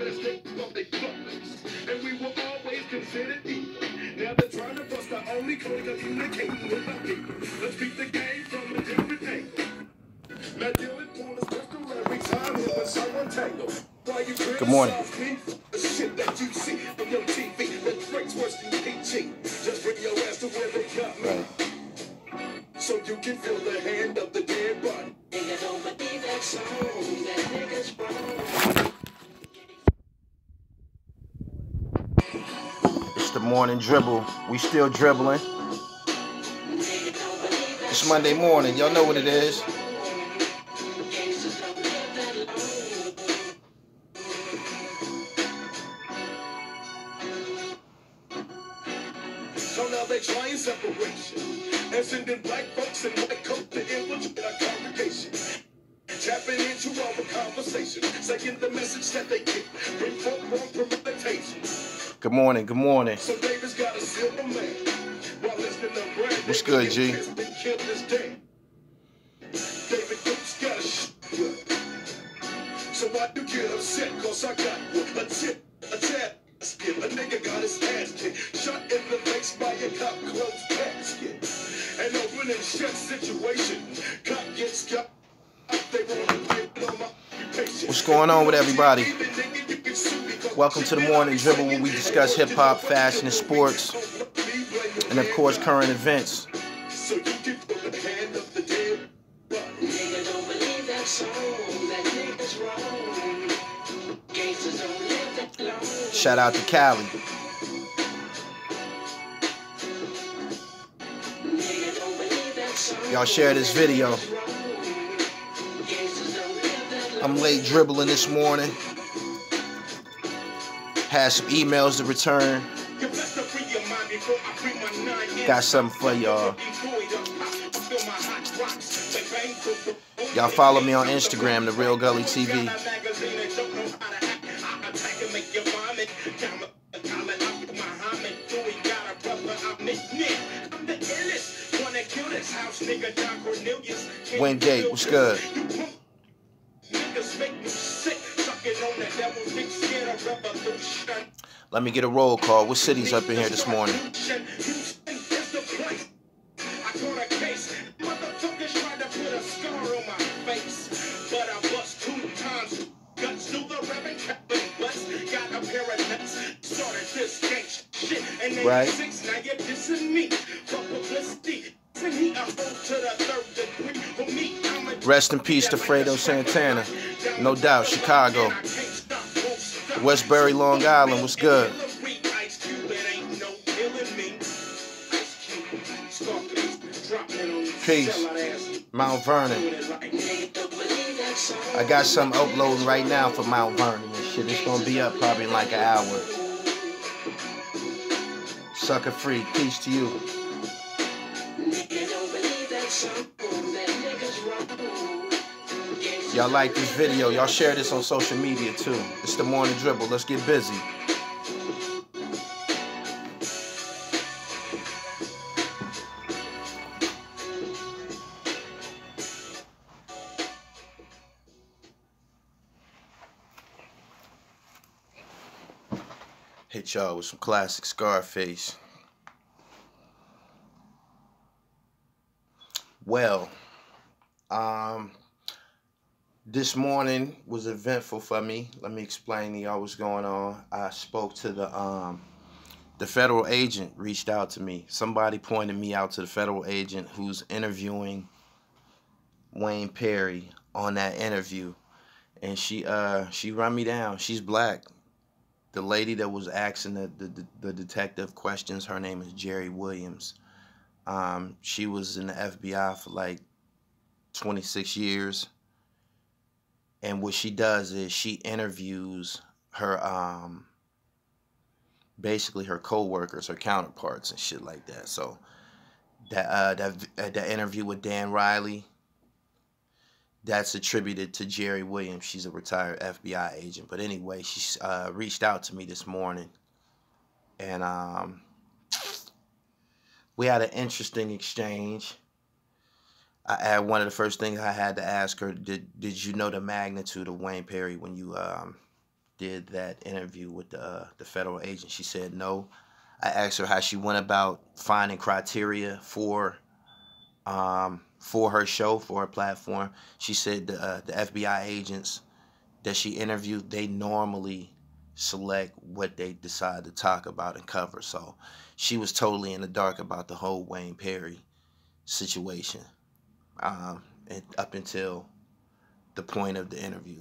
mistakes of their fuckers. And we were always considered evil. Now they're trying to bust our only code of communicating with our people. Let's beat the game from a different angle. Now dealing pull a pistol every time him and someone tangle. Good morning. The shit that you see on your TV that breaks worse than PG. Just bring your ass to where they got me. Right. So you can feel the hand of the dead body. Nigga don't believe that song, that nigga's wrong. It's the morning dribble. We still dribbling. It's Monday morning. Y'all know what it is. So now they trying separation and sending black folks in white coats to infiltrate our congregation. Tapping into our conversation, saying the message that they get. Bring forth wrong premeditation. Good morning. Good morning. So David's got a silver man while listening to Brad. What's good, G? David Duke's got a shotgun. So why you get upset? Cause I got a tip, a tap. A nigga got his ass kicked, shot in the face by a cop closed casket. An open and shut situation. Cop gets got. They want to get on my occupation. What's going on with everybody? Welcome to the morning dribble, where we discuss hip hop, fashion, and sports, and of course current events. So you can put the hand of the dead body. Nigga don't believe that song, that nigga's wrong. Gangsters don't live that long. Shout out to Cali. Y'all share this video. I'm late dribbling this morning. Had some emails to return. Got something for y'all. Y'all follow me on Instagram, The Real Gully TV. Wingate, what's good? Let me get a roll call. What city's up in here this morning? Right. Rest in peace to Fredo Santana. No doubt, Chicago. Westbury, Long Island, what's good? Peace. Mount Vernon. I got something uploading right now for Mount Vernon and shit. It's gonna be up probably in like an hour. Sucker free. Peace to you. Y'all like this video. Y'all share this on social media too. It's the morning dribble. Let's get busy. Hit y'all with some classic Scarface. Well, this morning was eventful for me. Let me explain to y'all what's going on. I spoke to the federal agent reached out to me. Somebody pointed me out to the federal agent who's interviewing Wayne Perry on that interview. And she run me down. She's black. The lady that was asking the detective questions, her name is Jerry Williams. She was in the FBI for like 26 years. And what she does is she interviews her, basically her co-workers, her counterparts and shit like that. So that interview with Dan Riley, that's attributed to Jerry Williams. She's a retired FBI agent. But anyway, she reached out to me this morning. And we had an interesting exchange. One of the first things I had to ask her, did you know the magnitude of Wayne Perry when you did that interview with the federal agent. She said no. I asked her how she went about finding criteria for her show, for her platform. She said the FBI agents that she interviewed, they normally select what they decide to talk about and cover. So she was totally in the dark about the whole Wayne Perry situation, and up until the point of the interview.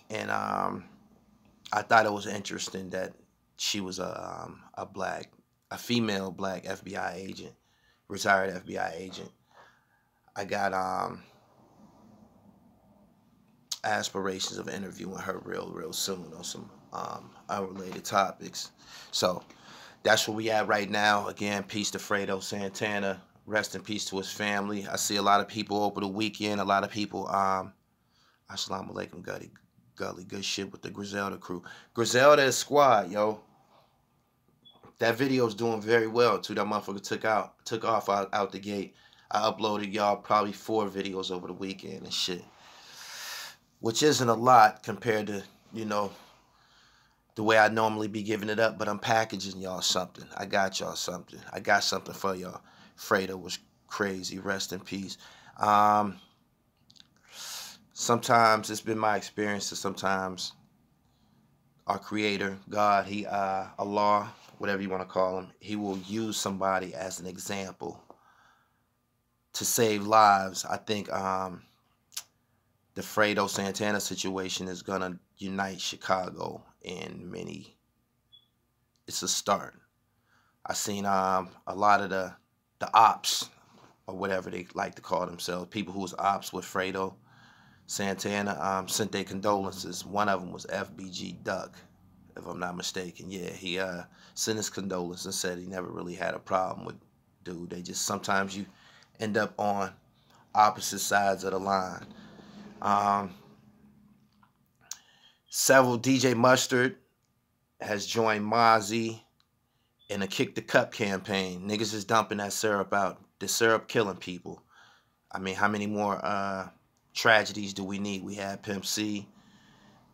And I thought it was interesting that she was a female black FBI agent, retired FBI agent. I got aspirations of interviewing her real soon on some unrelated topics. So that's where we at right now. Again, peace to Fredo Santana. Rest in peace to his family. I see a lot of people over the weekend. A lot of people, Assalamu alaikum, Gully. Good shit with the Griselda crew. Griselda squad, yo. That video's doing very well, too. That motherfucker took off out the gate. I uploaded y'all probably 4 videos over the weekend and shit, which isn't a lot compared to, you know, the way I normally be giving it up, but I'm packaging y'all something. I got y'all something. I got something for y'all. Fredo was crazy. Rest in peace. Sometimes it's been my experience that sometimes our creator, God, Allah, whatever you want to call him, he will use somebody as an example to save lives. I think the Fredo Santana situation is going to unite Chicago in many. It's a start. I seen a lot of the ops, or whatever they like to call themselves, people who was ops with Fredo Santana, sent their condolences. One of them was FBG Duck, if I'm not mistaken. Yeah, he sent his condolences and said he never really had a problem with dude. They just, sometimes you end up on opposite sides of the line. Several DJ Mustard has joined Mozzie in a Kick the Cup campaign. Niggas is dumping that syrup out. The syrup killing people. I mean, how many more tragedies do we need? We had Pimp C.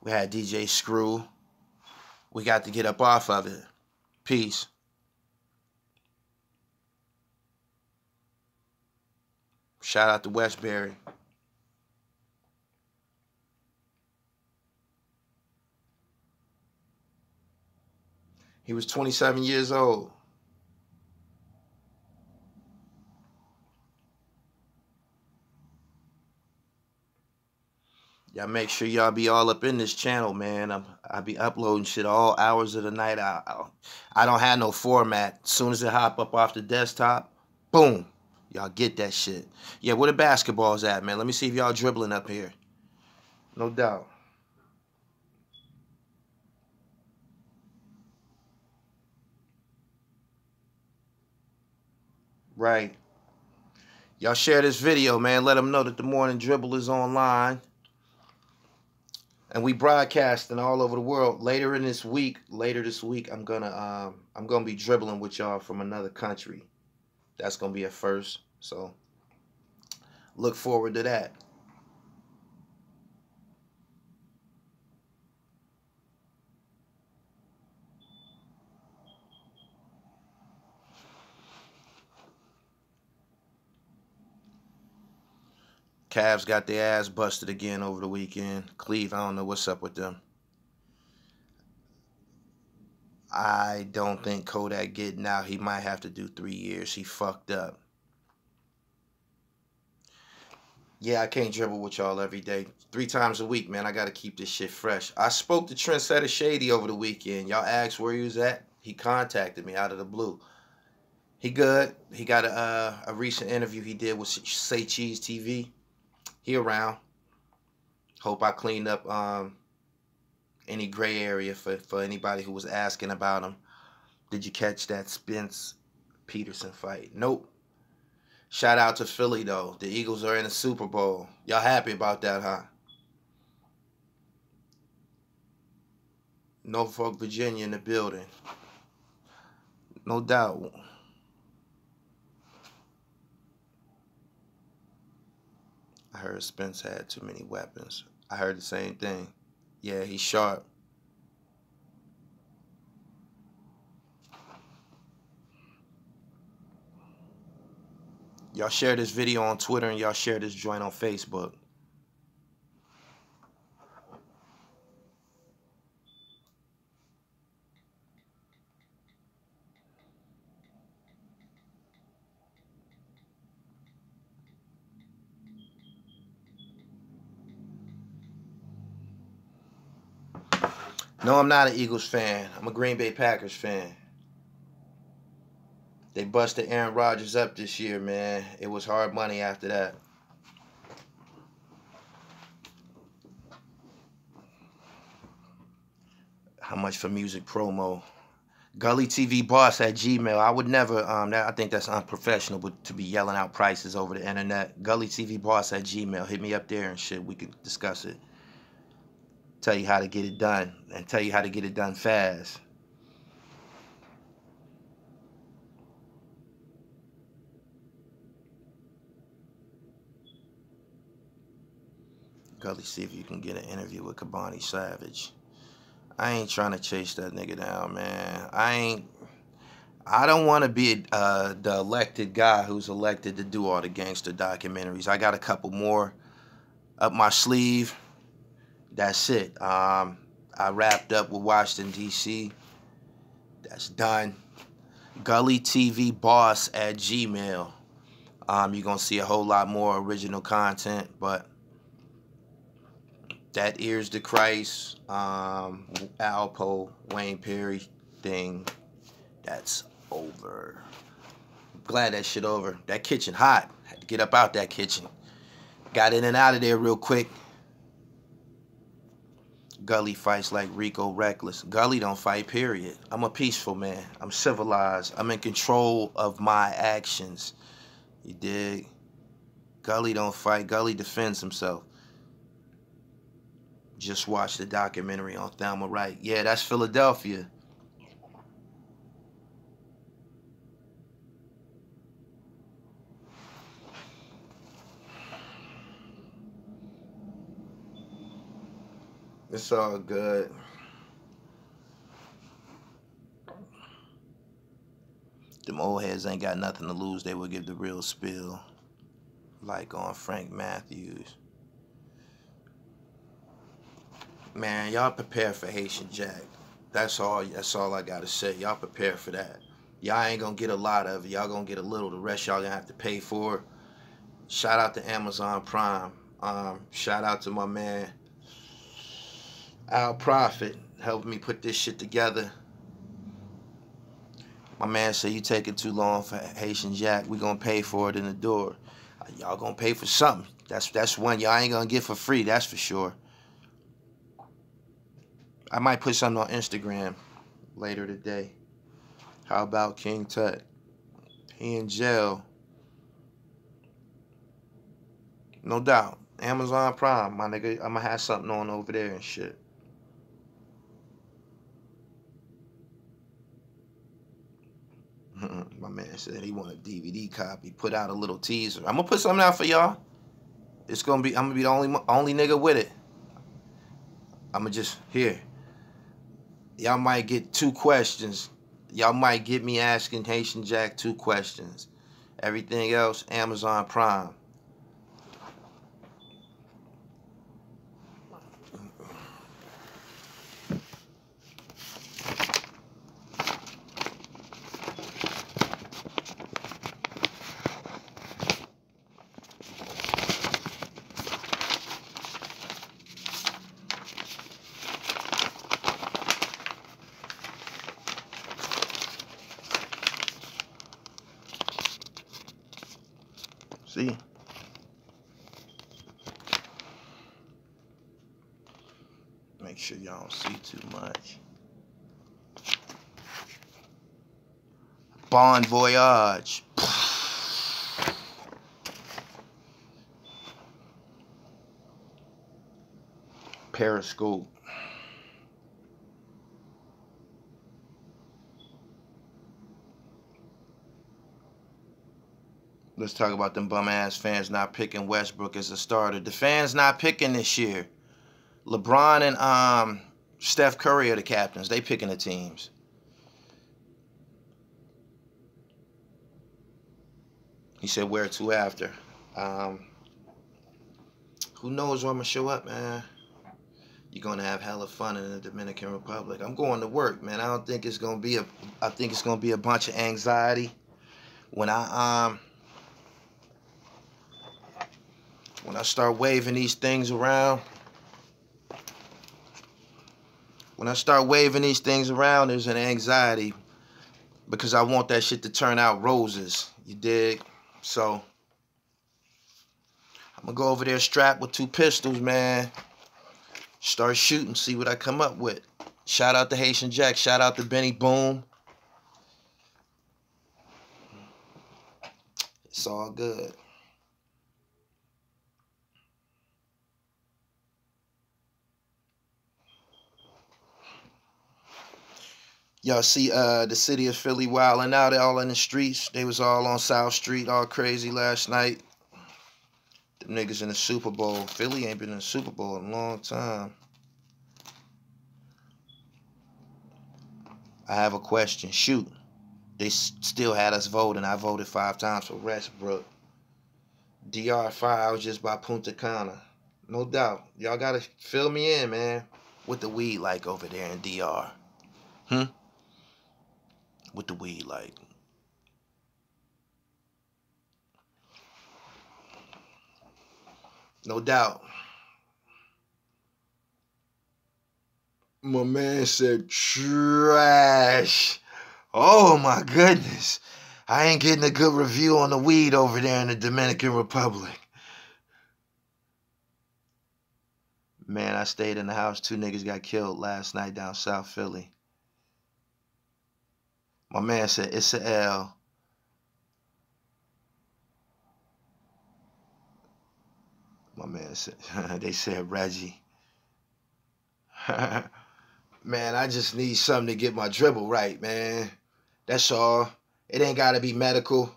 We had DJ Screw. We got to get up off of it. Peace. Shout out to Westbury. He was 27 years old. Y'all make sure y'all be all up in this channel, man. I be uploading shit all hours of the night. I don't have no format. As soon as it hop up off the desktop, boom. Y'all get that shit. Yeah, where the basketballs at, man? Let me see if y'all dribbling up here. No doubt. Right. Y'all share this video, man. Let them know that the morning dribble is online. And we broadcasting all over the world. Later this week, I'm gonna be dribbling with y'all from another country. That's gonna be a first. So look forward to that. Cavs got their ass busted again over the weekend. Cleve, I don't know what's up with them. I don't think Kodak getting out. He might have to do 3 years. He fucked up. Yeah, I can't dribble with y'all every day. 3 times a week, man. I got to keep this shit fresh. I spoke to Trendsetter Shady over the weekend. Y'all asked where he was at. He contacted me out of the blue. He good. He got a recent interview he did with Say Cheese TV. He around. Hope I cleaned up any gray area for anybody who was asking about him. Did you catch that Spence Peterson fight? Nope. Shout out to Philly, though. The Eagles are in the Super Bowl. Y'all happy about that, huh? Norfolk, Virginia in the building. No doubt. I heard Spence had too many weapons. I heard the same thing. Yeah, he's sharp. Y'all share this video on Twitter and y'all share this joint on Facebook. No, I'm not an Eagles fan. I'm a Green Bay Packers fan. They busted Aaron Rodgers up this year, man. It was hard money after that. How much for music promo? Gully TV Boss at Gmail. I would never, I think that's unprofessional, but to be yelling out prices over the internet. Gully TV Boss at Gmail. Hit me up there and shit. We can discuss it. Tell you how to get it done and tell you how to get it done fast. Gully, see if you can get an interview with Kabani Savage. I ain't trying to chase that nigga down, man. I don't want to be the elected guy who's elected to do all the gangster documentaries. I got a couple more up my sleeve. That's it. I wrapped up with Washington, D.C. That's done. Gully TV Boss at Gmail. You're going to see a whole lot more original content, but that Ears to Christ, Alpo, Wayne Perry thing, that's over. Glad that shit over. That kitchen hot. Had to get up out that kitchen. Got in and out of there real quick. Gully fights like Rico Reckless. Gully don't fight, period. I'm a peaceful man. I'm civilized. I'm in control of my actions. You dig? Gully don't fight. Gully defends himself. Just watch the documentary on Thelma Wright. Yeah, that's Philadelphia. It's all good. Them old heads ain't got nothing to lose. They will give the real spill. Like on Frank Matthews. Man, y'all prepare for Haitian Jack. That's all I gotta say. Y'all prepare for that. Y'all ain't gonna get a lot of it. Y'all gonna get a little. The rest y'all gonna have to pay for. Shout out to Amazon Prime. Shout out to my man Al Prophet, helping me put this shit together. My man said, you taking too long for Haitian Jack. We gonna pay for it in the door. Y'all gonna pay for something. That's one y'all ain't gonna get for free, that's for sure. I might put something on Instagram later today. How about King Tut? He in jail. No doubt. Amazon Prime, my nigga. I'ma have something on over there and shit. My man said he want a DVD copy. Put out a little teaser. I'm gonna put something out for y'all. I'm gonna be the only nigga with it. I'ma just here. Y'all might get 2 questions. Y'all might get me asking Haitian Jack 2 questions. Everything else, Amazon Prime. See? Make sure y'all don't see too much. Bon voyage. Periscope. Let's talk about them bum-ass fans not picking Westbrook as a starter. The fans not picking this year. LeBron and Steph Curry are the captains. They picking the teams. He said, where to after? Who knows where I'm going to show up, man? You're going to have hella fun in the Dominican Republic. I'm going to work, man. I don't think it's going to be I think it's going to be a bunch of anxiety. When I start waving these things around, there's an anxiety because I want that shit to turn out roses. You dig? So I'm gonna go over there strapped with 2 pistols, man. Start shooting, see what I come up with. Shout out to Haitian Jack. Shout out to Benny Boom. It's all good. Y'all see the city of Philly wilding out, all in the streets. They was all on South Street, all crazy last night. The niggas in the Super Bowl. Philly ain't been in the Super Bowl in a long time. I have a question. Shoot. They still had us voting. I voted 5 times for Westbrook. DR 5, I was just by Punta Cana. No doubt. Y'all gotta fill me in, man. What the weed like over there in DR? What the weed like? No doubt. My man said trash. Oh my goodness. I ain't getting a good review on the weed over there in the Dominican Republic. Man, I stayed in the house. 2 niggas got killed last night down South Philly. My man said, it's a L. My man said, they said Reggie. Man, I just need something to get my dribble right, man. That's all. It ain't got to be medical.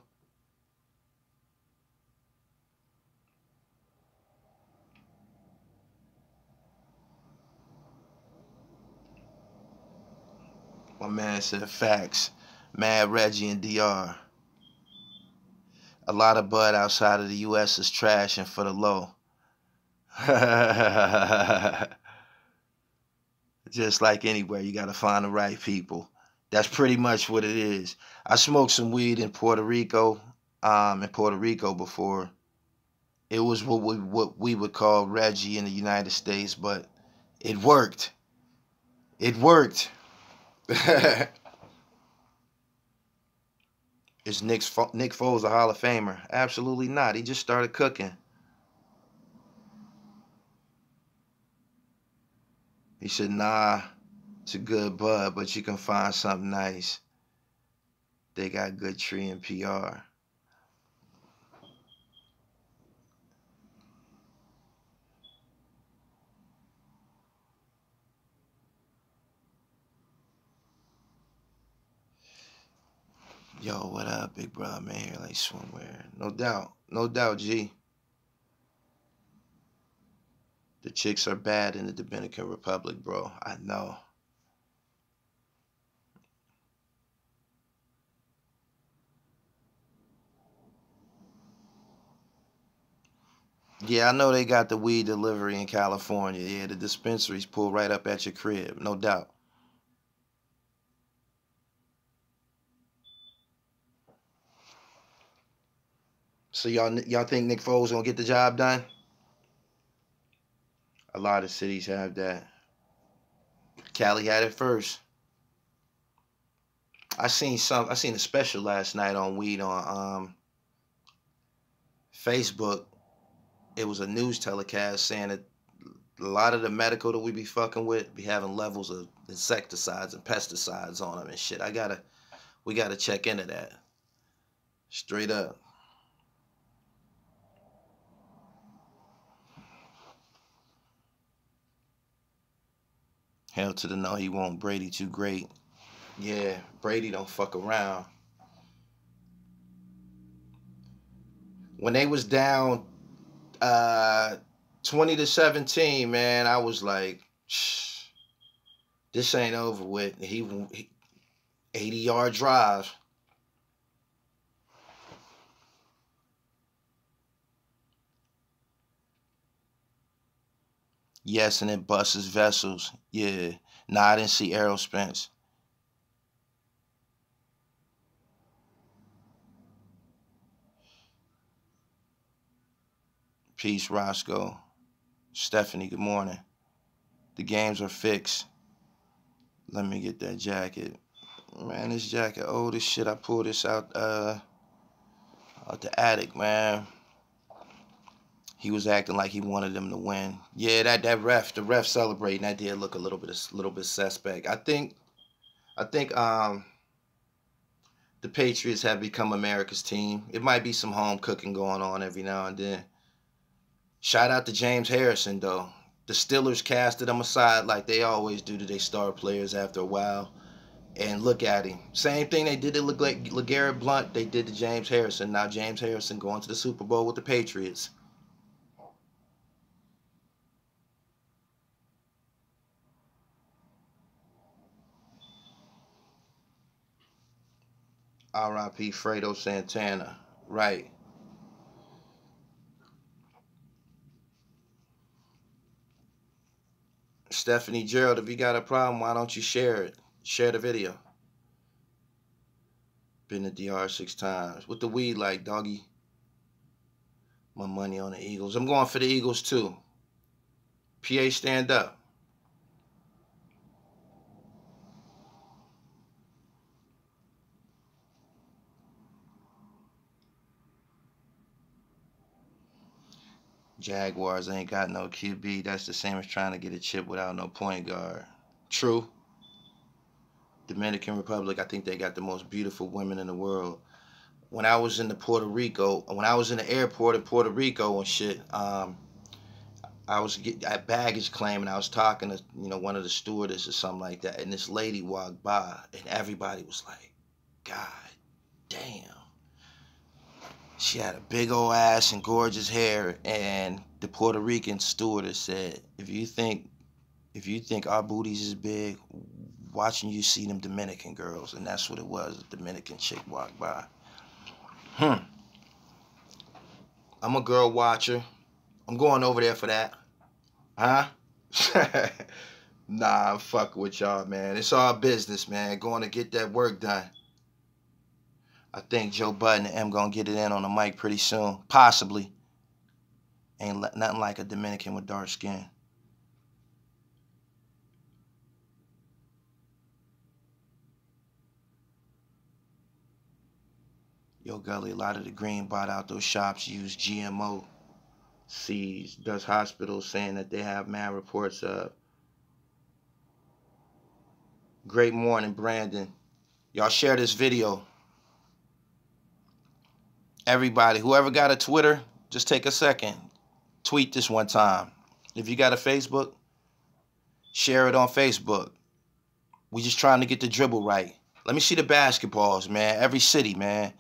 My man said facts. Mad Reggie and DR. A lot of bud outside of the U.S. is trash and for the low. Just like anywhere, you got to find the right people. That's pretty much what it is. I smoked some weed in Puerto Rico. Before. It was what we would call Reggie in the United States, but it worked. It worked. Is Nick Foles a Hall of Famer? Absolutely not. He just started cooking. He said, nah, it's a good bud, but you can find something nice. They got good tree and PR. Yo, what up, big brother, man? Here like swimwear. No doubt. No doubt, G. The chicks are bad in the Dominican Republic, bro. I know. Yeah, I know they got the weed delivery in California. Yeah, the dispensaries pull right up at your crib. No doubt. So y'all think Nick Foles gonna get the job done? A lot of cities have that. Cali had it first. I seen a special last night on weed on Facebook. It was a news telecast saying that a lot of the medical that we be fucking with be having levels of insecticides and pesticides on them and shit. We gotta check into that. Straight up. Hell to the no, he won't. Brady too great. Yeah, Brady don't fuck around. When they was down 20-17, man. I was like, this ain't over with. He 80-yard drive. Yes, and it busts his vessels. Yeah. Nah, I didn't see Errol Spence. Peace, Roscoe. Stephanie, good morning. The games are fixed. Let me get that jacket. Man, this jacket old as shit. I pulled this out the attic, man. He was acting like he wanted them to win. Yeah, the ref celebrating, that did look a little bit suspect. I think the Patriots have become America's team. It might be some home cooking going on every now and then. Shout out to James Harrison, though. The Steelers casted him aside like they always do to their star players after a while. And look at him. Same thing they did to LeGarrette Blount, they did to James Harrison. Now James Harrison going to the Super Bowl with the Patriots. R.I.P. Fredo Santana. Right. Stephanie Gerald, if you got a problem, why don't you share it? Share the video. Been to DR 6 times. What the weed like, doggy? My money on the Eagles. I'm going for the Eagles, too. PA, stand up. Jaguars ain't got no QB. That's the same as trying to get a chip without no point guard. True. Dominican Republic, I think they got the most beautiful women in the world. When I was in the airport in Puerto Rico and shit, I was at baggage claim and I was talking to one of the stewardesses or something like that, and this lady walked by and everybody was like, God damn. She had a big old ass and gorgeous hair, and the Puerto Rican stewardess said, if you think our booties is big, watching you see them Dominican girls. And that's what it was. A Dominican chick walked by. I'm a girl watcher. I'm going over there for that. Huh? Nah, I'm fucking with y'all, man. It's all business, man. Going to get that work done. I think Joe Budden and M gonna get it in on the mic pretty soon. Possibly. Ain't nothing like a Dominican with dark skin. Yo, Gully, a lot of the green bought out those shops use GMO seeds. Does hospitals saying that they have mad reports of. Great morning, Brandon. Y'all share this video. Everybody, whoever got a Twitter, just take a second. Tweet this one time. If you got a Facebook, share it on Facebook. We just trying to get the dribble right. Let me see the basketballs, man. Every city, man.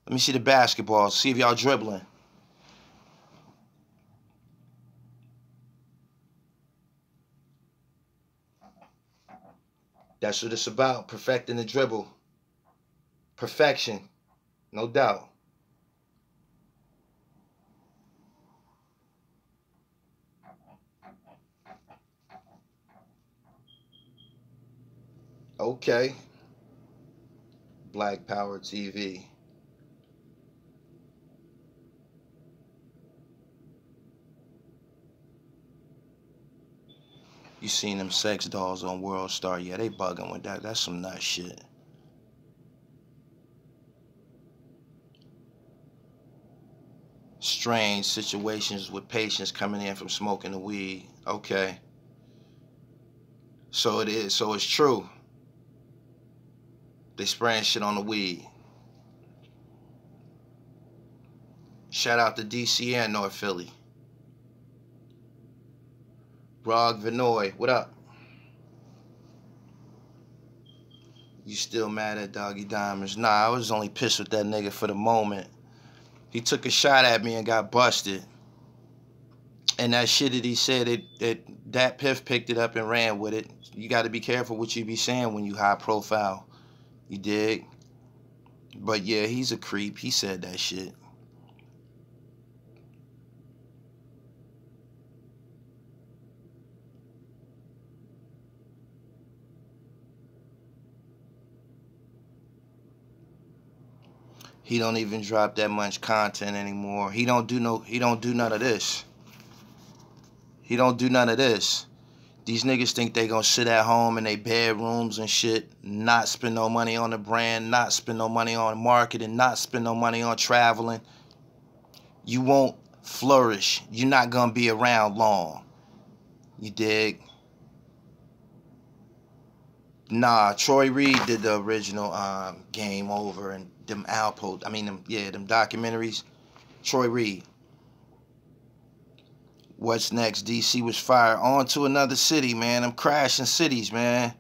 Let me see the basketballs. See if y'all dribbling. That's what it's about. Perfecting the dribble. Perfection. No doubt. Okay. Black Power TV. You seen them sex dolls on World Star? Yeah, they bugging with that. That's some nut shit. Strange situations with patients coming in from smoking the weed. Okay. So it is. So it's true. They spraying shit on the weed. Shout out to DC and North Philly. Rog Vinoy, what up? You still mad at Doggy Diamonds? Nah, I was only pissed with that nigga for the moment. He took a shot at me and got busted. And that shit that he said, that Piff picked it up and ran with it. You got to be careful what you be saying when you high profile. You dig? But yeah, he's a creep. He said that shit. He don't even drop that much content anymore. He don't do none of this. He don't do none of this. These niggas think they gonna sit at home in their bedrooms and shit, not spend no money on the brand, not spend no money on marketing, not spend no money on traveling. You won't flourish. You're not gonna be around long. You dig? Nah, Troy Reed did the original Game Over and them outposts. I mean, them documentaries. Troy Reed. What's next? DC was fire. On to another city, man. I'm crashing cities, man.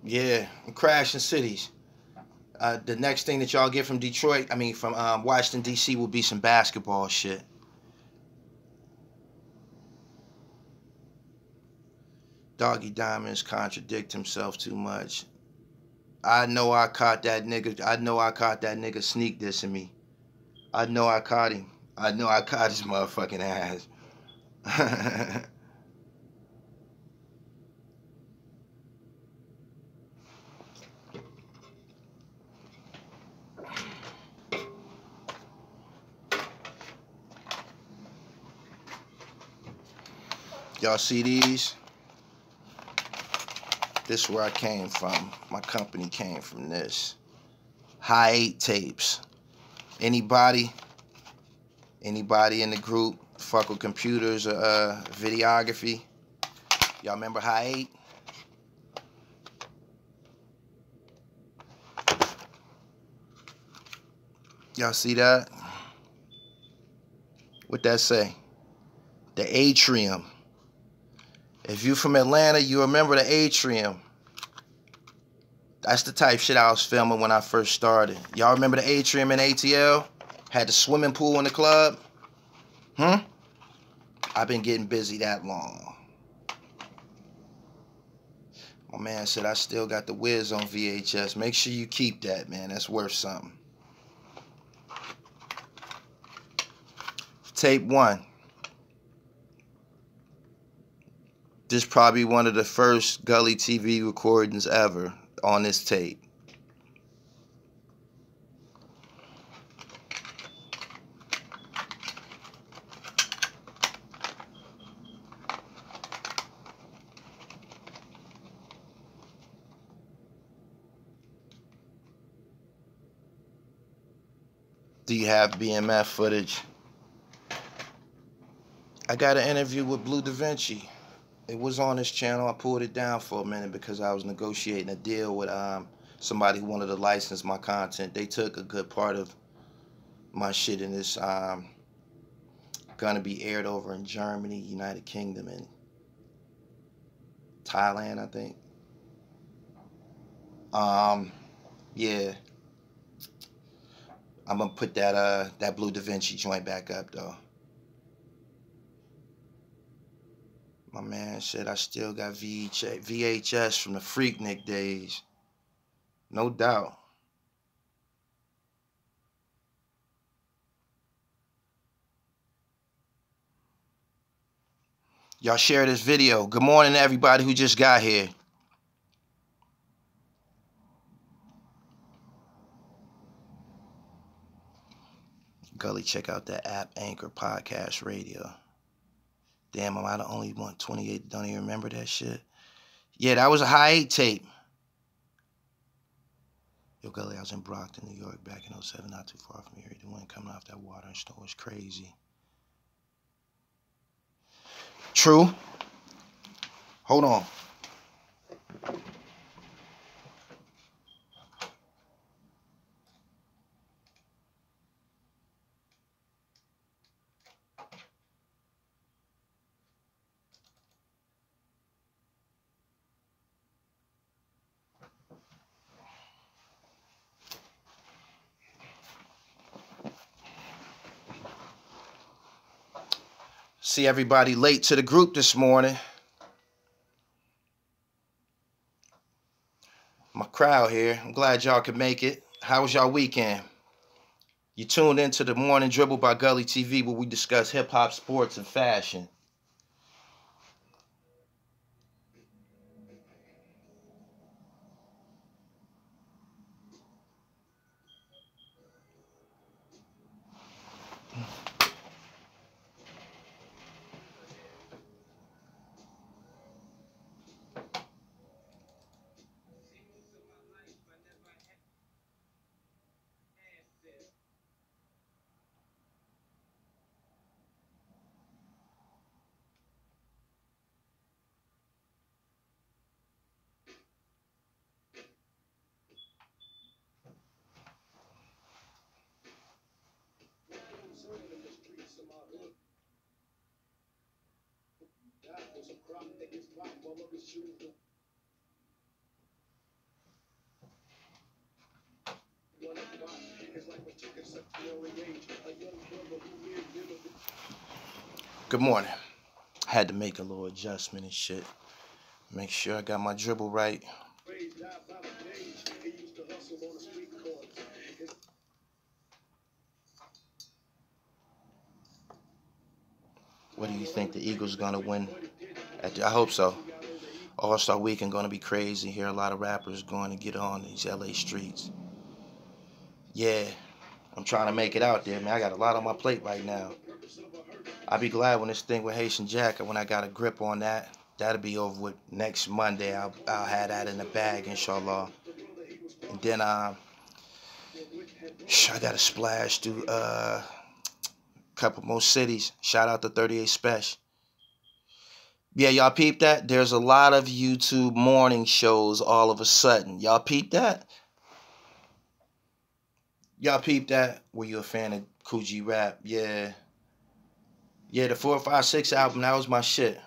Yeah, I'm crashing cities. The next thing that y'all get from Detroit, I mean from Washington DC, will be some basketball shit. Doggy Diamonds contradict himself too much. I know I caught that nigga. I know I caught that nigga sneak dissing me. I know I caught him. I know I caught his motherfucking ass. Y'all see these? This is where I came from. My company came from this. High 8 tapes. Anybody in the group fuck with computers or videography? Y'all remember High 8? Y'all see that? What that say? The Atrium. If you from Atlanta, you remember the Atrium. That's the type shit I was filming when I first started. Y'all remember the Atrium in ATL? Had the swimming pool in the club? I've been getting busy that long. My man said I still got the Wiz on VHS. Make sure you keep that, man. That's worth something. Tape 1. This is probably one of the first Gully TV recordings ever on this tape. Do you have BMF footage? I got an interview with Blue Da Vinci. It was on this channel. I pulled it down for a minute because I was negotiating a deal with somebody who wanted to license my content. They took a good part of my shit, and it's gonna be aired over in Germany, United Kingdom, and Thailand, I think. Yeah. I'm gonna put that Blue Da Vinci joint back up though. My man said I still got VHS from the Freaknik days. No doubt. Y'all share this video. Good morning to everybody who just got here. Gully, check out that app, Anchor Podcast Radio. Damn, am I the only one 28 don't even remember that shit? Yeah, that was a High 8 tape. Yo, Gully, I was in Brockton, New York back in 07, not too far from here. The wind coming off that water and snow was crazy. True. Hold on. See everybody late to the group this morning. My crowd here. I'm glad y'all could make it. How was y'all weekend? You tuned into the Morning Dribble by Gully TV, where we discuss hip-hop, sports, and fashion. Good morning. Had to make a little adjustment and shit. Make sure I got my dribble right. What do you think the Eagles are gonna win? I hope so. All-Star Weekend gonna be crazy. Here a lot of rappers going to get on these LA streets. Yeah, I'm trying to make it out there, man. I got a lot on my plate right now. I'll be glad when this thing with Haitian Jack, when I got a grip on that, that'll be over with next Monday. I'll have that in the bag, inshallah. And then I got to splash through a couple more cities. Shout out to 38 Special. Yeah, y'all peep that? There's a lot of YouTube morning shows all of a sudden. Y'all peep that? Y'all peep that? Were you a fan of Coogee Rap? Yeah. Yeah, the 456 album, that was my shit.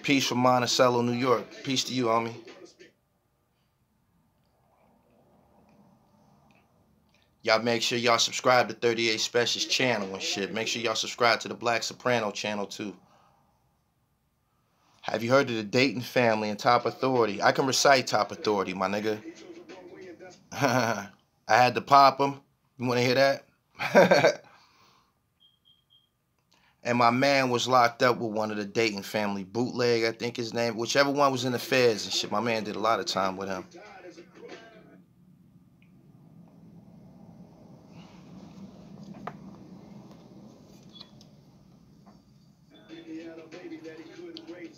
Peace from Monticello, New York. Peace to you, homie. Y'all make sure y'all subscribe to 38 Special's channel and shit. Make sure y'all subscribe to the Black Soprano channel too. Have you heard of the Dayton Family and Top Authority? I can recite Top Authority, my nigga. I had to pop them. You want to hear that? And my man was locked up with one of the Dayton Family, Bootleg, I think his name. Whichever one was in the feds and shit. My man did a lot of time with him.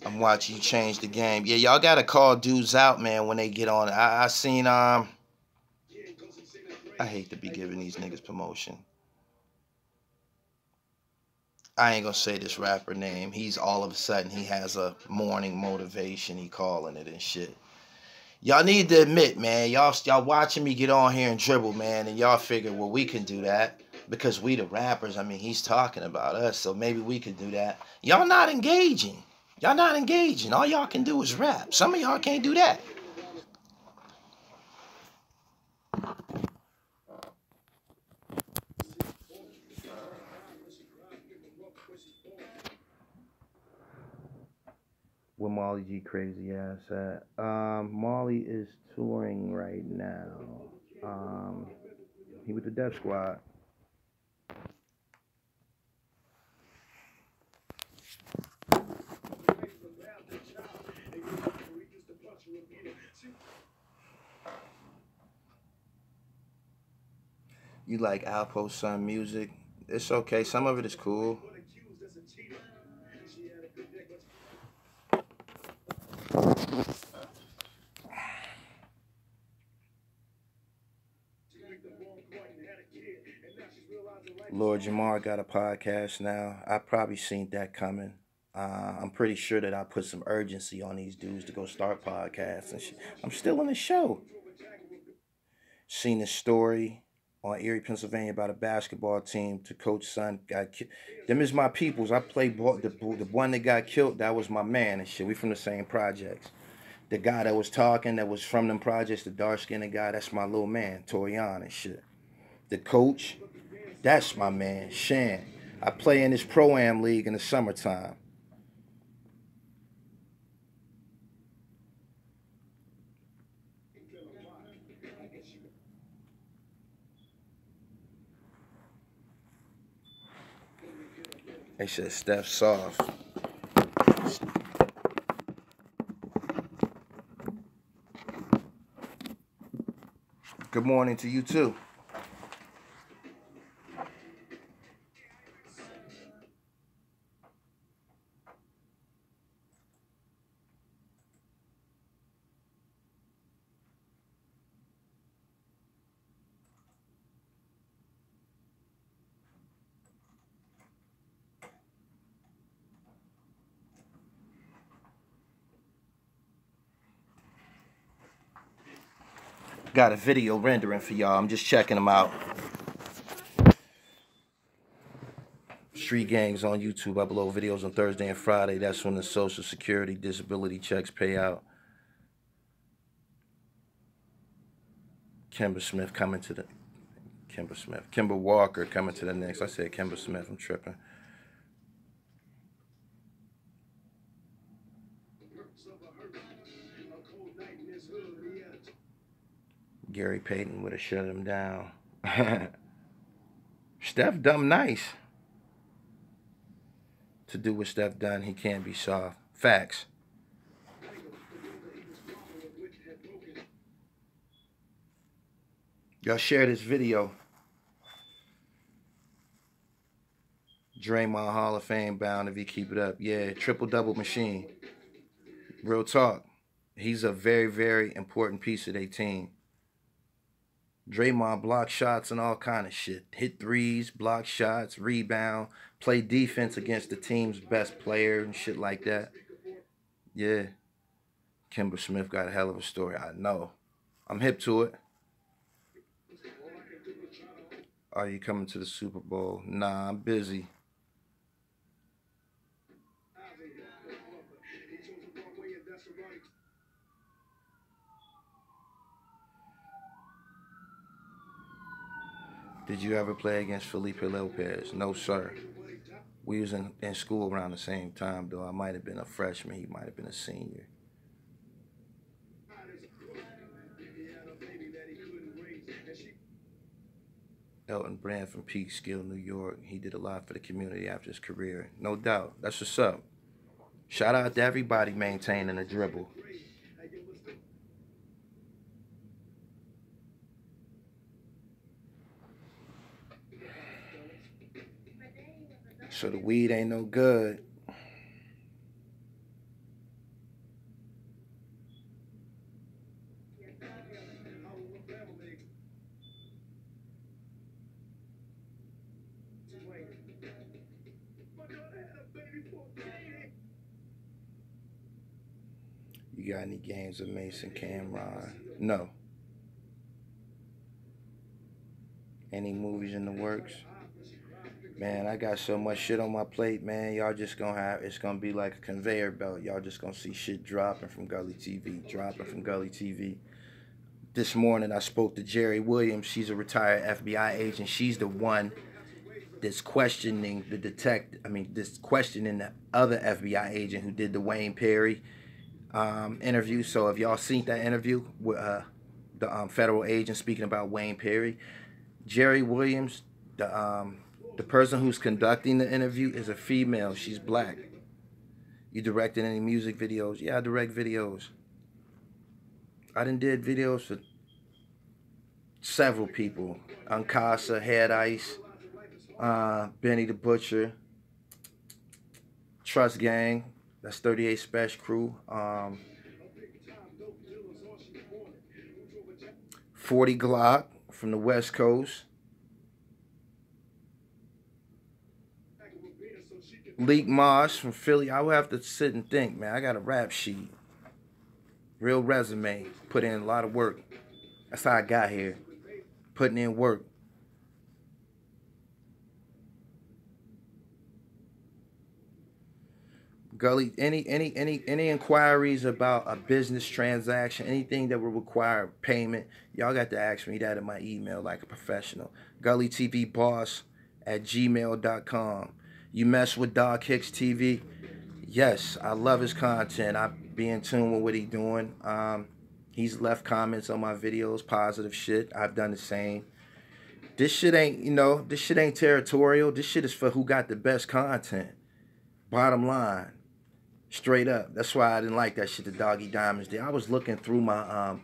I'm watching you change the game. Yeah, y'all gotta call dudes out, man, when they get on. I seen I hate to be giving these niggas promotion. I ain't gonna say this rapper name. He's all of a sudden he has a morning motivation. He calling it and shit. Y'all need to admit, man. Y'all watching me get on here and dribble, man, and y'all figure, well, we can do that because we the rappers. I mean, he's talking about us, so maybe we could do that. Y'all not engaging. Y'all not engaging. All y'all can do is rap. Some of y'all can't do that. Where Molly G crazy ass at? Molly is touring right now. He with the Def Squad. You like Alpo Sun music? It's okay. Some of it is cool. Lord Jamar got a podcast now. I probably seen that coming. I'm pretty sure that I put some urgency on these dudes to go start podcasts and shit. I'm still in the show. Seen this story on Erie, Pennsylvania about a basketball team to coach son got killed. Them is my peoples. I played ball. The one that got killed, that was my man and shit. We from the same projects. The guy that was talking, that was from them projects, the dark-skinned guy, that's my little man, Torian and shit. The coach, that's my man, Shan. I play in this Pro-Am league in the summertime. They said Steph soft. Good morning to you too. Got a video rendering for y'all. I'm just checking them out. Street Gangs on YouTube. I upload videos on Thursday and Friday. That's when the Social Security disability checks pay out. Kimber Smith coming to the... Kimber Walker coming to the next. I said Kimber Smith. I'm tripping. Gary Payton would have shut him down. Steph done nice. To do what Steph done, he can't be soft. Facts. Y'all share this video. Draymond Hall of Fame bound if he keep it up. Yeah, triple-double machine. Real talk. He's a very, very important piece of their team. Draymond block shots and all kind of shit. Hit threes, block shots, rebound, play defense against the team's best player and shit like that. Yeah. Kimber Smith got a hell of a story. I know. I'm hip to it. Are you coming to the Super Bowl? Nah, I'm busy. Did you ever play against Felipe Lopez? No, sir. We was in school around the same time, though. I might have been a freshman. He might have been a senior. Elton Brand from Peekskill, New York. He did a lot for the community after his career. No doubt. That's what's up. Shout out to everybody maintaining a dribble. So the weed ain't no good. You got any games of Mason Cameron? No. Any movies in the works? Man, I got so much shit on my plate, man. Y'all just gonna have, it's gonna be like a conveyor belt. Y'all just gonna see shit dropping from Gully TV, dropping from Gully TV. This morning I spoke to Jerry Williams. She's a retired FBI agent. She's the one that's questioning the questioning the other FBI agent who did the Wayne Perry interview. So if y'all seen that interview with the federal agent speaking about Wayne Perry, Jerry Williams, the person who's conducting the interview is a female. She's black. You directed any music videos? Yeah, I direct videos. I done did videos for several people. Uncasa, Head Ice, Benny the Butcher, Trust Gang, that's 38 Special Crew, 40 Glock from the West Coast, Leak Mosh from Philly. I would have to sit and think, man. I got a rap sheet. Real resume. Put in a lot of work. That's how I got here. Putting in work. Gully, any inquiries about a business transaction, anything that will require payment, y'all got to ask me that in my email like a professional. GullyTVBoss@gmail.com. You mess with Dog Hicks TV? Yes, I love his content. I be in tune with what he's doing. He's left comments on my videos, positive shit. I've done the same. This shit ain't, this shit ain't territorial. This shit is for who got the best content. Bottom line. Straight up. That's why I didn't like that shit the Doggy Diamonds did. I was looking through my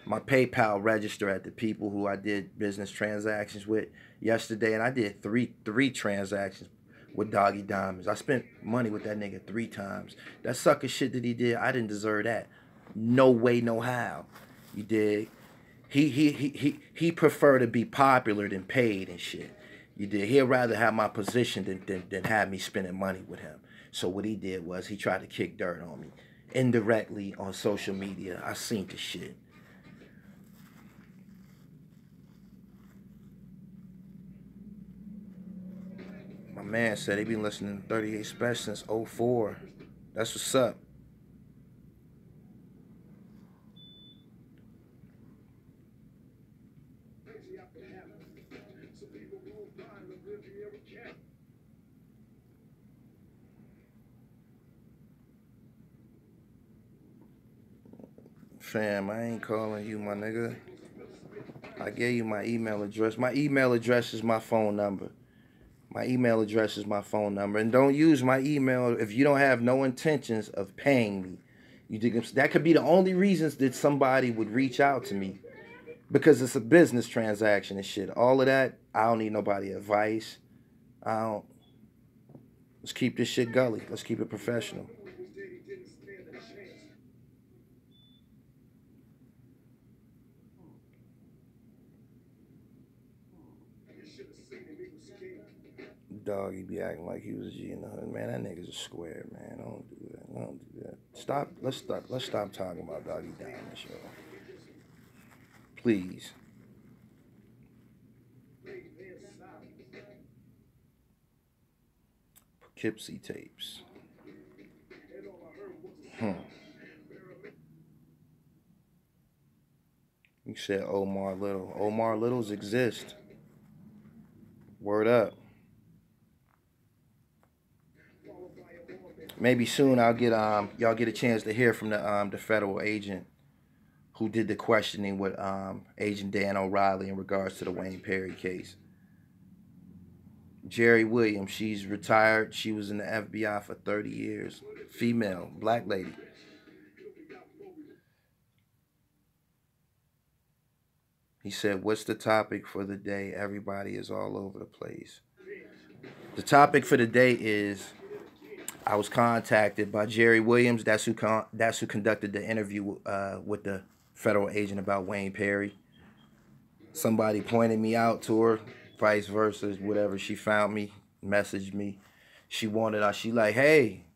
my PayPal register at the people who I did business transactions with yesterday, and I did three transactions with Doggy Diamonds. I spent money with that nigga 3 times. That sucker shit that he did, I didn't deserve that. No way, no how. You dig? He prefer to be popular than paid and shit. You dig? He'd rather have my position than have me spending money with him. So what he did was he tried to kick dirt on me indirectly on social media. I seen the shit. My man said he been listening to 38 Special since 04. That's what's up. Fam, I ain't calling you, my nigga. I gave you my email address. My email address is my phone number. My email address is my phone number. And don't use my email if you don't have no intentions of paying me. You think that could be the only reasons that somebody would reach out to me. Because it's a business transaction and shit. All of that, I don't need nobody advice. Let's keep this shit gully. Let's keep it professional. Dog, he be acting like he was a G in the hood. Man, that nigga's a square, man. Don't do that. Don't do that. Stop. Let's stop talking about Doggy Diamonds, yo. Please. Poughkeepsie tapes. You said Omar Little. Omar Littles exist. Word up. Maybe soon I'll get y'all get a chance to hear from the federal agent who did the questioning with Agent Dan O'Reilly in regards to the Wayne Perry case. Jerry Williams, she's retired. She was in the FBI for 30 years. Female, black lady. He said, what's the topic for the day? Everybody is all over the place. The topic for the day is, I was contacted by Jerry Williams. That's who conducted the interview with the federal agent about Wayne Perry. Somebody pointed me out to her, vice versa, whatever. She found me, messaged me. She like, hey,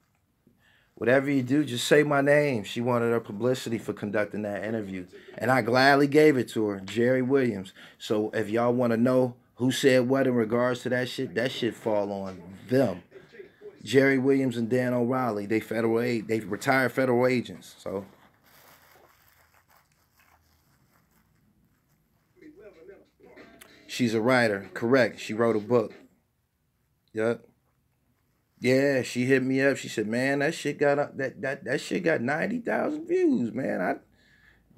whatever you do, just say my name. She wanted her publicity for conducting that interview. And I gladly gave it to her, Jerry Williams. So if y'all want to know who said what in regards to that shit fall on them. Jerry Williams and Dan O'Reilly, they retired federal agents. So she's a writer, correct? She wrote a book. Yep. Yeah, she hit me up. She said, "Man, that shit got that shit got 90,000 views, man.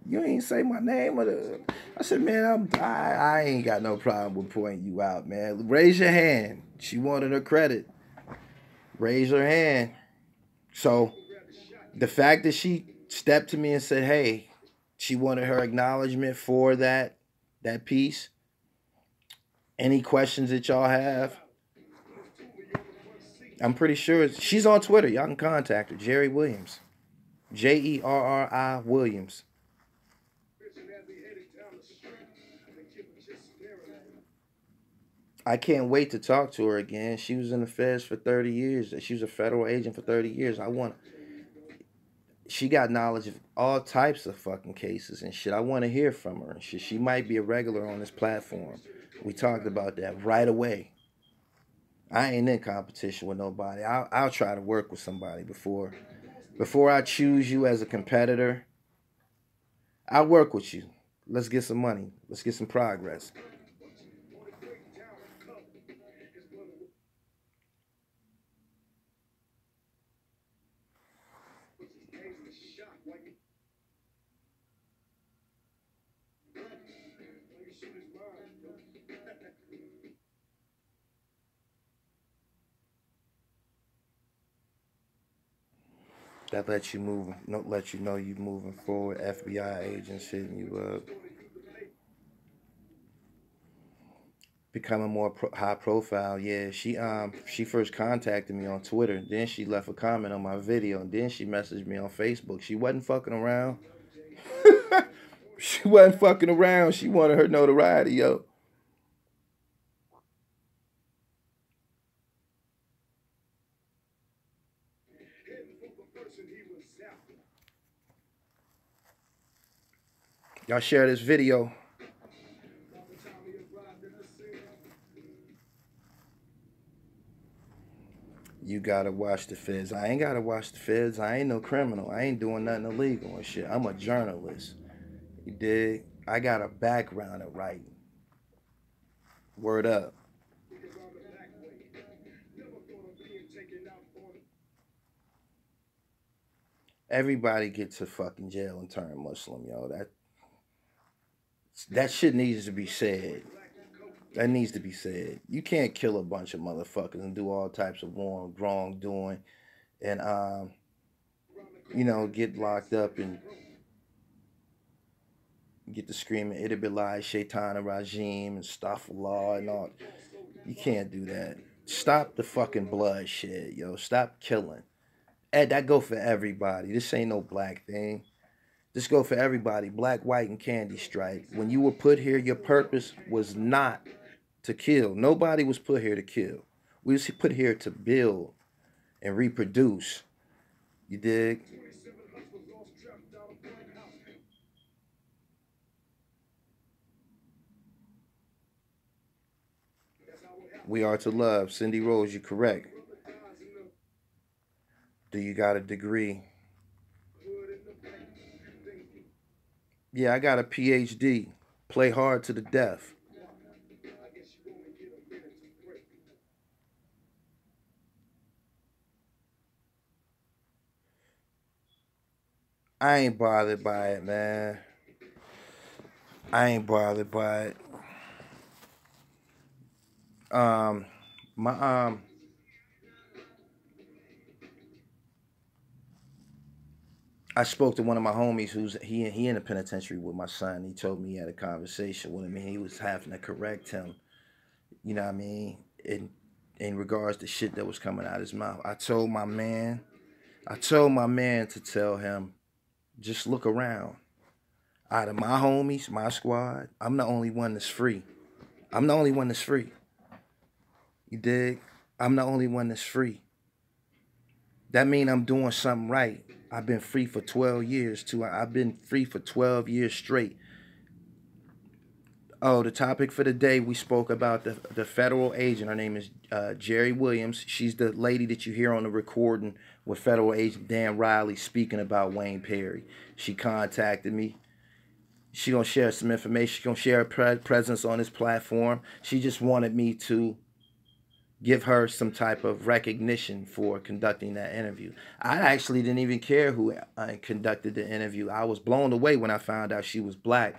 You ain't say my name or the." I said, "Man, I ain't got no problem with pointing you out, man. Raise your hand." She wanted her credit. Raise her hand. So the fact that she stepped to me and said, hey, she wanted her acknowledgement for that piece. Any questions that y'all have? I'm pretty sure she's on Twitter. Y'all can contact her. Jerry Williams. Jerri Williams. I can't wait to talk to her again. She was in the feds for 30 years. She was a federal agent for 30 years. She got knowledge of all types of fucking cases and shit. I want to hear from her. She might be a regular on this platform. We talked about that right away. I ain't in competition with nobody. I'll try to work with somebody before I choose you as a competitor. I'll work with you. Let's get some money. Let's get some progress. That lets you move. Let you know you moving forward. FBI agents hitting you up. Becoming more high profile. Yeah, she first contacted me on Twitter. Then she left a comment on my video, and then she messaged me on Facebook. She wasn't fucking around. She wasn't fucking around. She wanted her notoriety, yo. Y'all share this video. You gotta watch the feds. I ain't gotta watch the feds. I ain't no criminal. I ain't doing nothing illegal and shit. I'm a journalist. You dig? I got a background in writing. Word up. Everybody gets to fucking jail and turn Muslim, yo. That shit needs to be said. That needs to be said. You can't kill a bunch of motherfuckers and do all types of wrongdoing and get locked up and get to screaming Idibillai, Shaitan Rajim and Astaghfirullah and all. You can't do that. Stop the fucking bloodshed, yo. Stop killing. Ed, that go for everybody. This ain't no black thing. This go for everybody. Black, white, and candy stripe. When you were put here, your purpose was not to kill. Nobody was put here to kill. We was put here to build and reproduce. You dig? We are to love. Cindy Rose, you're correct. Do you got a degree? Yeah, I got a PhD. Play hard to the death. I ain't bothered by it, man. I ain't bothered by it. My I spoke to one of my homies who's he in the penitentiary with my son. He told me he had a conversation with him and he was having to correct him. You know what I mean? In regards to shit that was coming out of his mouth. I told my man to tell him, just look around. Out of my homies, my squad, I'm the only one that's free. I'm the only one that's free. You dig? I'm the only one that's free. That mean I'm doing something right. I've been free for 12 years too. I've been free for 12 years straight. Oh, the topic for the day, we spoke about the federal agent. Her name is Jerry Williams. She's the lady that you hear on the recording with federal agent Dan Riley speaking about Wayne Perry. She contacted me. She gonna share some information. She gonna share her presence on this platform. She just wanted me to give her some type of recognition for conducting that interview. I actually didn't even care who conducted the interview. I was blown away when I found out she was black.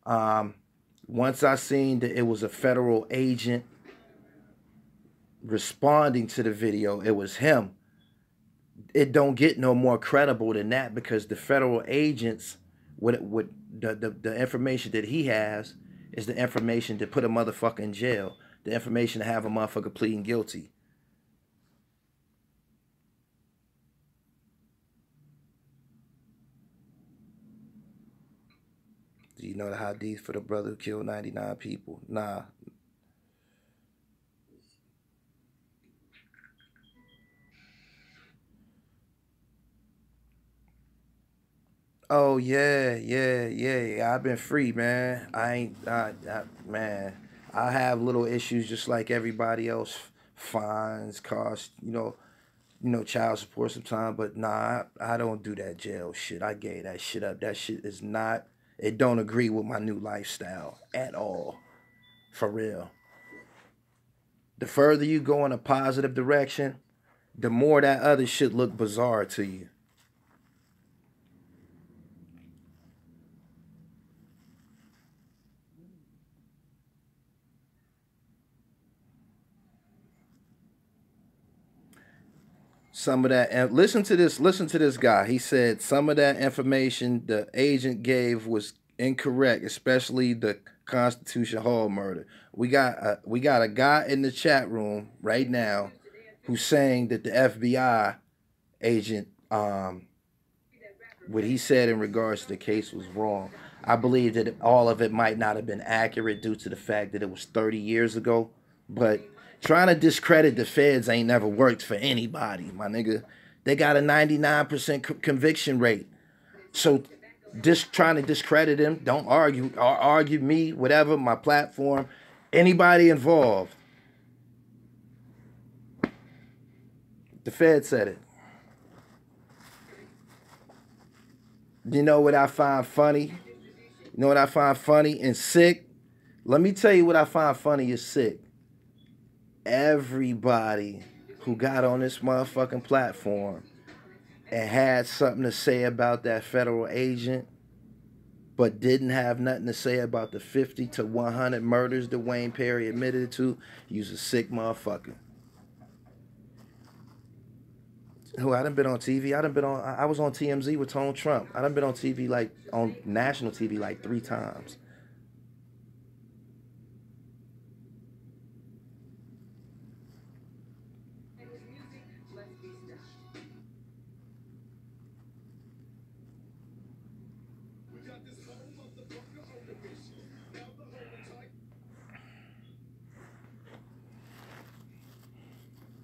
Once I seen that it was a federal agent responding to the video, it was him. It don't get no more credible than that because the federal agents, with the information that he has is the information to put a motherfucker in jail. The information to have a motherfucker pleading guilty. Do you know the hadith for the brother who killed 99 people? Nah. Oh yeah. I've been free, man. Man. I have little issues just like everybody else fines, costs, child support sometimes. But nah, I don't do that jail shit. I gave that shit up. That shit is not. It don't agree with my new lifestyle at all. For real. The further you go in a positive direction, the more that other shit look bizarre to you. Some of that, and listen to this guy. He said some of that information the agent gave was incorrect, especially the Constitution Hall murder. We got a guy in the chat room right now who's saying that the FBI agent, what he said in regards to the case was wrong. I believe that all of it might not have been accurate due to the fact that it was 30 years ago. But trying to discredit the feds ain't never worked for anybody, my nigga. They got a 99% conviction rate. So just trying to discredit them, don't argue, or argue me, whatever, my platform, anybody involved. The Fed said it. You know what I find funny? You know what I find funny and sick? Let me tell you what I find funny is sick. Everybody who got on this motherfucking platform and had something to say about that federal agent, but didn't have nothing to say about the 50 to 100 murders that Wayne Perry admitted to, you's a sick motherfucker. Who I done been on TV. I was on TMZ with Tone Trump. I done been on TV, like on national TV, like 3 times.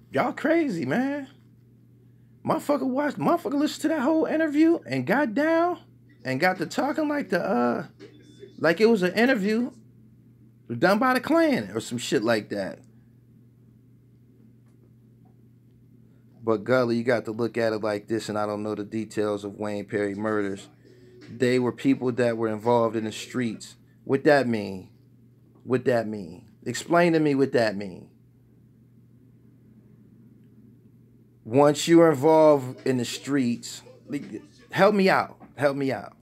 Y'all crazy, man. Motherfucker listened to that whole interview and got down and got to talking like like it was an interview done by the Klan or some shit like that. But Gully, you got to look at it like this, and I don't know the details of Wayne Perry murders. They were people that were involved in the streets. What that mean? What that mean? Explain to me what that mean. Once you're involved in the streets, help me out. Help me out.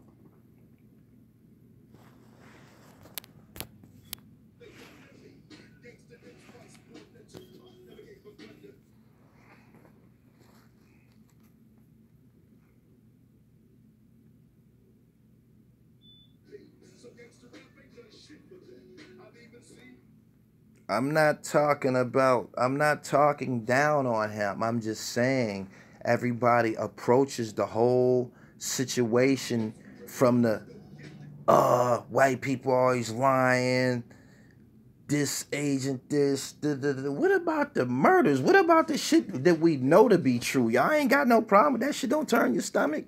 I'm not talking down on him. I'm just saying everybody approaches the whole situation from the white people always lying, this agent, this, what about the murders? What about the shit that we know to be true? Y'all ain't got no problem with that shit. Don't turn your stomach.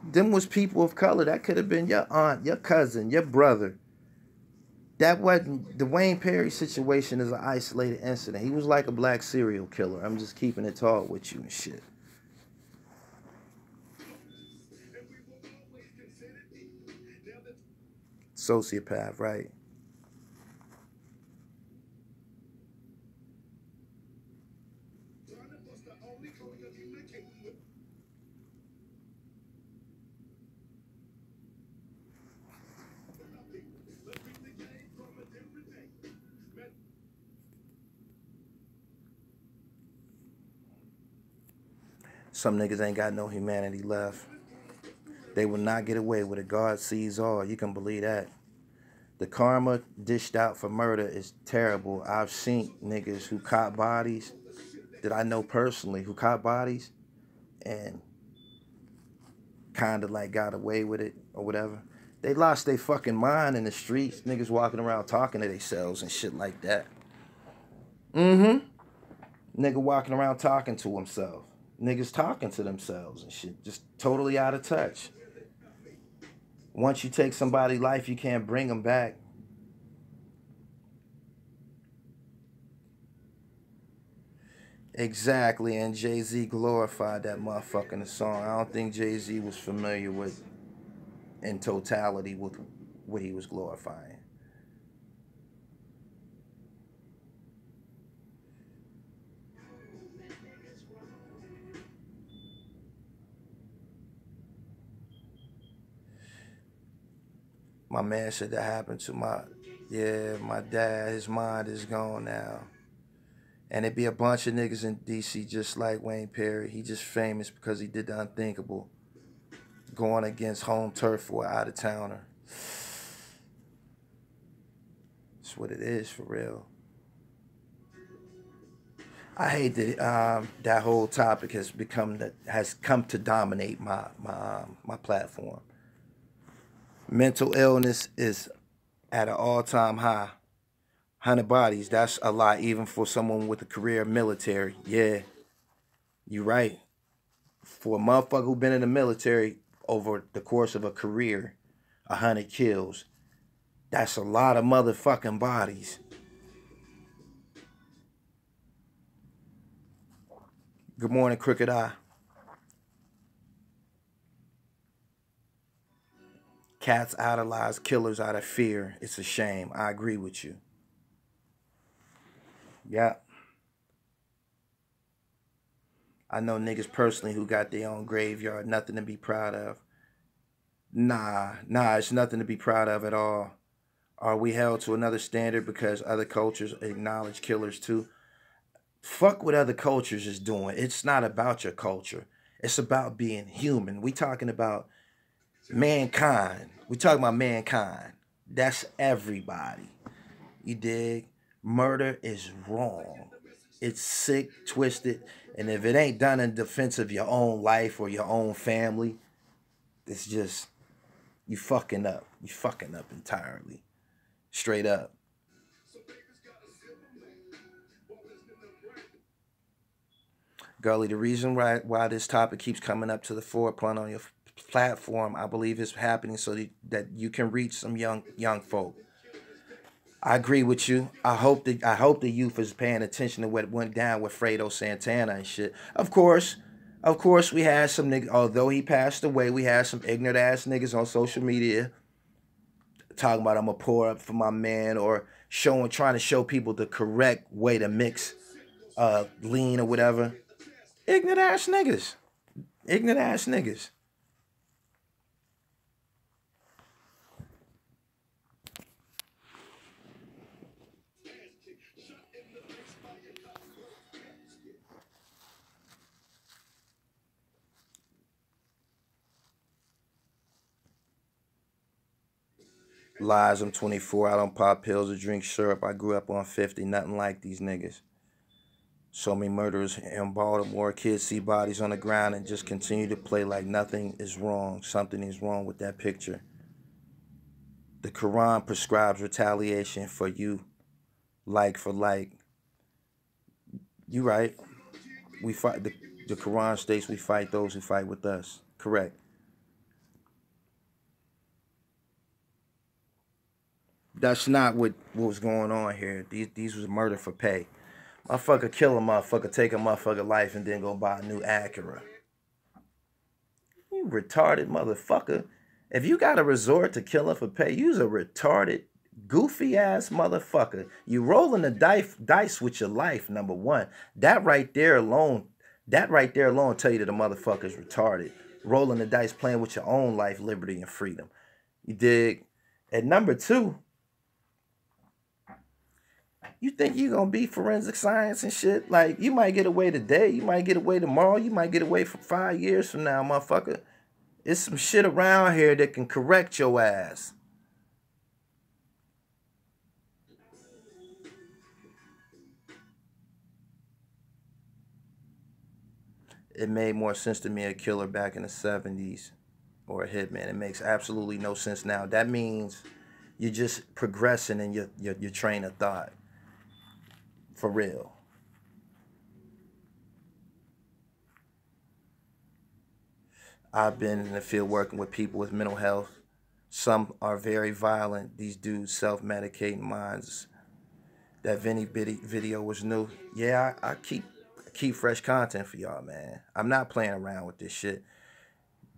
Them was people of color. That could have been your aunt, your cousin, your brother. That wasn't, the Wayne Perry situation is an isolated incident. He was like a black serial killer. I'm just keeping it tall with you and shit. Sociopath, right? Some niggas ain't got no humanity left. They will not get away with it. God sees all. You can believe that. The karma dished out for murder is terrible. I've seen niggas who caught bodies that I know personally who caught bodies and kind of like got away with it or whatever. They lost their fucking mind in the streets. Niggas walking around talking to themselves and shit like that. Nigga walking around talking to himself. Niggas talking to themselves and shit. Just totally out of touch. Once you take somebody's life, you can't bring them back. Exactly, and Jay-Z glorified that motherfucker in the song. I don't think Jay-Z was familiar with, in totality, with what he was glorifying. My man said that happened to my dad. His mind is gone now. And it be a bunch of niggas in DC just like Wayne Perry. He just famous because he did the unthinkable, going against home turf for an out-of-towner. That's what it is for real. I hate that that whole topic has come to dominate my platform. Mental illness is at an all-time high. 100 bodies, that's a lot even for someone with a career military. Yeah, you're right. For a motherfucker who been in the military over the course of a career, 100 kills. That's a lot of motherfucking bodies. Good morning, Crooked Eye. Cats idolize killers out of fear. It's a shame. I agree with you. Yeah. I know niggas personally who got their own graveyard. Nothing to be proud of. Nah, it's nothing to be proud of at all. Are we held to another standard because other cultures acknowledge killers too? Fuck what other cultures is doing. It's not about your culture. It's about being human. We talking about mankind. We talking about mankind. That's everybody. You dig? Murder is wrong. It's sick, twisted, and if it ain't done in defense of your own life or your own family, it's just, you fucking up. You fucking up entirely. Straight up. Gully, the reason why this topic keeps coming up to the forefront on your platform, I believe is happening so that you can reach some young folk. I agree with you. I hope the youth is paying attention to what went down with Fredo Santana and shit. Of course, we had some niggas, although he passed away, we had some ignorant ass niggas on social media talking about I'm gonna pour up for my man, or trying to show people the correct way to mix lean or whatever. Ignorant ass niggas. Ignorant ass niggas. Lies, I'm 24. I don't pop pills or drink syrup. I grew up on 50. Nothing like these niggas. So many murderers in Baltimore. Kids see bodies on the ground and just continue to play like nothing is wrong. Something is wrong with that picture. The Quran prescribes retaliation for you, like for like. You right. We fight. The Quran states we fight those who fight with us. Correct. That's not what was going on here. These was murder for pay. Motherfucker kill a motherfucker, take a motherfucker life, and then go buy a new Acura. You retarded motherfucker. If you got a resort to killing for pay, you's a retarded, goofy ass motherfucker. You rolling the dice with your life, number one. That right there alone tell you that the motherfucker's retarded. Rolling the dice, playing with your own life, liberty, and freedom. You dig? And number two, you think you gonna be forensic science and shit? Like, you might get away today, you might get away tomorrow, you might get away for 5 years from now, motherfucker. It's some shit around here that can correct your ass. It made more sense to me a killer back in the 70s or a hitman. It makes absolutely no sense now. That means you're just progressing in your train of thought. For real. I've been in the field working with people with mental health. Some are very violent. These dudes self-medicating minds. That Vinny video was new. Yeah, I keep keep fresh content for y'all, man. I'm not playing around with this shit.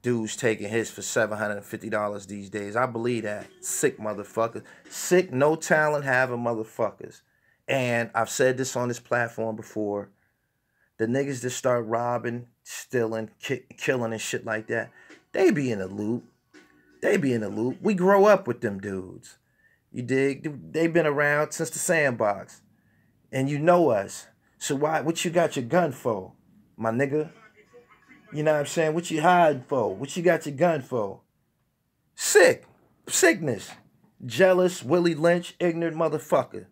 Dudes taking hits for $750 these days. I believe that. Sick motherfuckers. Sick, no talent having motherfuckers. And I've said this on this platform before. The niggas that start robbing, stealing, killing and shit like that, they be in the loop. They be in the loop. We grow up with them dudes. You dig? They've been around since the sandbox. And you know us. So what you got your gun for, my nigga? You know what I'm saying? What you hiding for? What you got your gun for? Sick. Sickness. Jealous, Willie Lynch, ignorant motherfucker.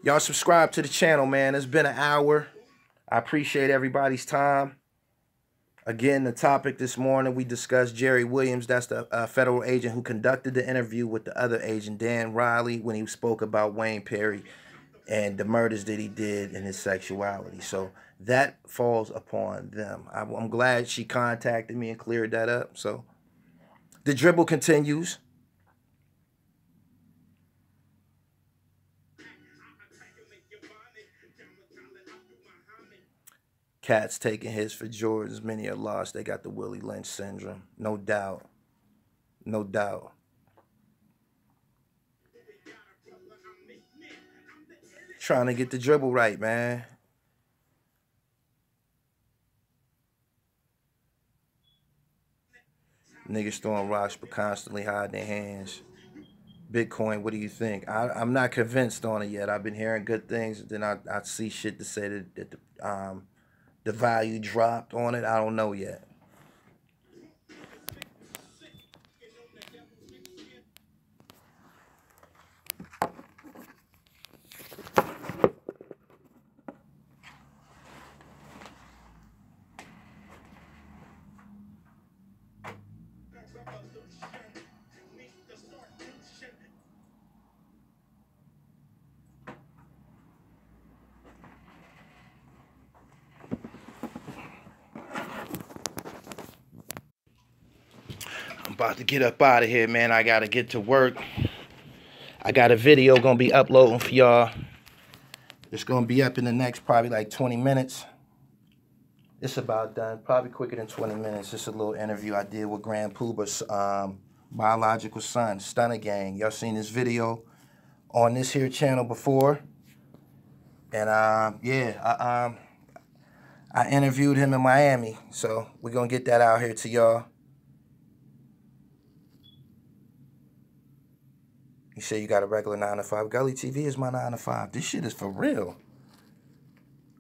Y'all subscribe to the channel, man. It's been an hour. I appreciate everybody's time. Again, the topic this morning, we discussed Jerry Williams. That's the federal agent who conducted the interview with the other agent, Dan Riley, when he spoke about Wayne Perry and the murders that he did and his sexuality. So that falls upon them. I'm glad she contacted me and cleared that up. So the dribble continues. Cats taking hits for Jordans. Many are lost. They got the Willie Lynch syndrome. No doubt. No doubt. Trying to get the dribble right, man. Niggas throwing rocks but constantly hiding their hands. Bitcoin, what do you think? I'm not convinced on it yet. I've been hearing good things. Then I see shit to say that the value dropped on it. I don't know yet. I'm about to get up out of here, man. I got to get to work. I got a video going to be uploading for y'all. It's going to be up in the next probably like 20 minutes. It's about done. Probably quicker than 20 minutes. It's a little interview I did with Grand Pooba's biological son, Stunner Gang. Y'all seen this video on this here channel before. And yeah, I interviewed him in Miami. So we're going to get that out here to y'all. You say you got a regular 9 to 5. Gully TV is my 9 to 5. This shit is for real.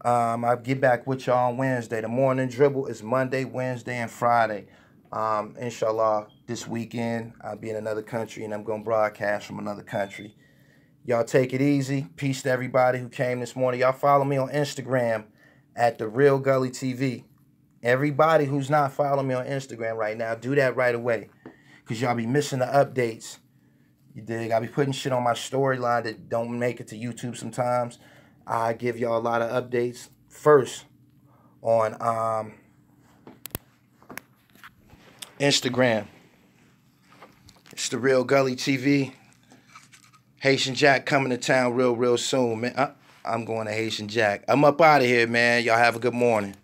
I'll get back with y'all on Wednesday. The morning dribble is Monday, Wednesday, and Friday. Inshallah, this weekend, I'll be in another country, and I'm going to broadcast from another country. Y'all take it easy. Peace to everybody who came this morning. Y'all follow me on Instagram at The Real Gully TV. Everybody who's not following me on Instagram right now, do that right away, because y'all be missing the updates. You dig? I be putting shit on my storyline that don't make it to YouTube sometimes. I give y'all a lot of updates first on Instagram. It's The Real Gully TV. Haitian Jack coming to town real soon, man. I'm going to Haitian Jack. I'm up out of here, man. Y'all have a good morning.